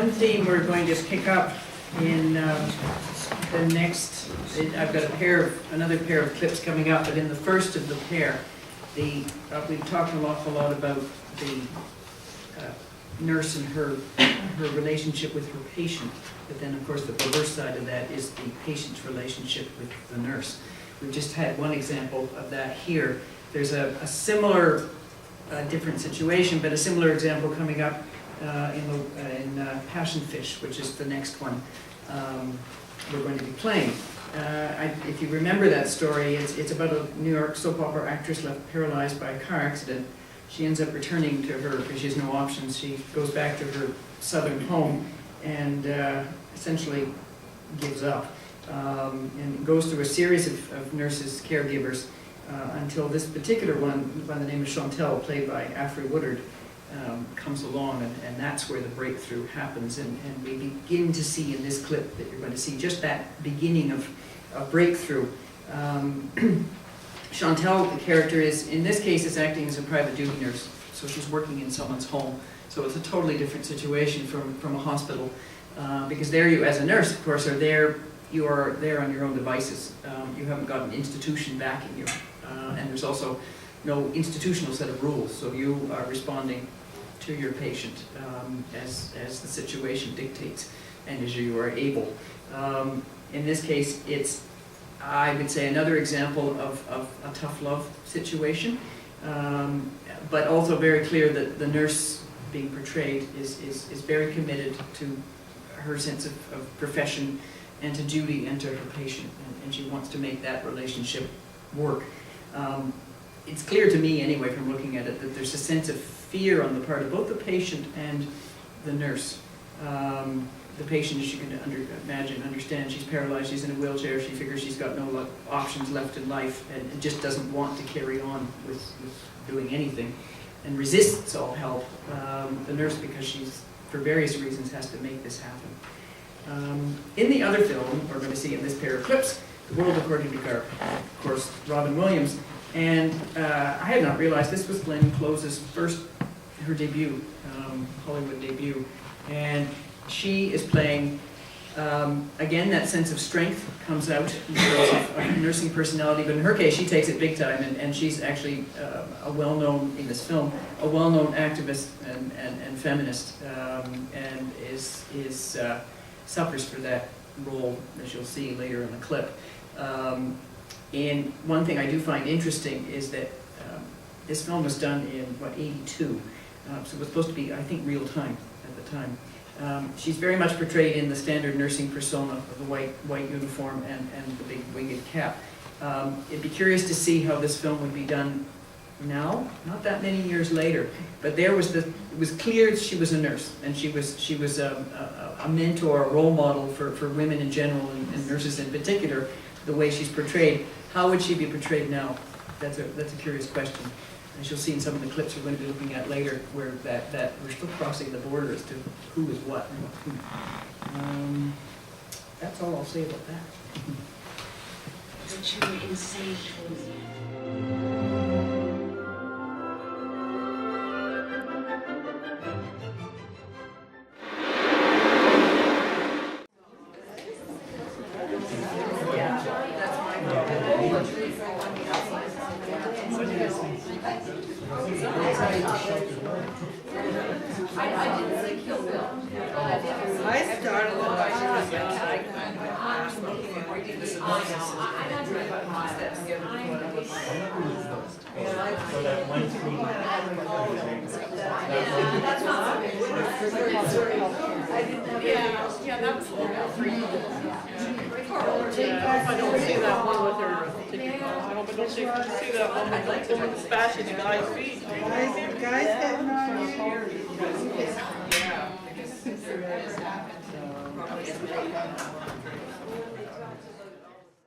one theme we're going to pick up in the next, I've got another pair of clips coming up, but in the first of the pair, we've talked an awful lot about the nurse and her relationship with her patient, but then of course the reverse side of that is the patient's relationship with the nurse. We've just had one example of that here. There's a similar, different situation, but a similar example coming up in Passion Fish, which is the next one we're going to be playing. If you remember that story, it's about a New York soap opera actress left paralyzed by a car accident. She ends up returning to her, because she has no options. She goes back to her southern home and essentially gives up. And goes through a series of nurses, caregivers, until this particular one, by the name of Chantel, played by Afri Woodard, comes along, and that's where the breakthrough happens. And we begin to see in this clip that you're going to see just that beginning of breakthrough. Chantel, the character, in this case, is acting as a private duty nurse, so she's working in someone's home. So it's a totally different situation from a hospital, because there you, as a nurse, of course, you are there on your own devices. You haven't got an institution backing you, and there's also no institutional set of rules, so you are responding to your patient as the situation dictates and as you are able. In this case, it's, I would say, another example of a tough love situation, but also very clear that the nurse being portrayed is very committed to her sense of profession and to duty and to her patient, and she wants to make that relationship work. It's clear to me, anyway, from looking at it, that there's a sense of fear on the part of both the patient and the nurse. The patient, as you can understand, she's paralyzed, she's in a wheelchair, she figures she's got no options left in life, and just doesn't want to carry on with doing anything, and resists all help. The nurse, because she's, for various reasons, has to make this happen. In the other film, we're going to see in this pair of clips, The World According to Garp, of course, Robin Williams. And I had not realized this was Glenn Close's her debut, Hollywood debut. And she is playing, again, that sense of strength comes out in terms of nursing personality, but in her case, she takes it big time, and she's actually a well-known, in this film, a well-known activist and feminist, and suffers for that role, as you'll see later in the clip. And one thing I do find interesting is that this film was done in, what, 82, so it was supposed to be, I think, real time at the time. She's very much portrayed in the standard nursing persona of the white uniform and the big winged cap. It'd be curious to see how this film would be done now, not that many years later, but it was clear she was a nurse, and she was a mentor, a role model for women in general, and nurses in particular, the way she's portrayed. How would she be portrayed now? That's a curious question. As you'll see in some of the clips we're going to be looking at later, where that we're still crossing the border as to who is what and who. That's all I'll say about that. But you were insane. Yeah, that was about 3 years. I don't see that one with her taking off. I hope I don't see that one with the woman smashing the guy's feet. Guys getting on here.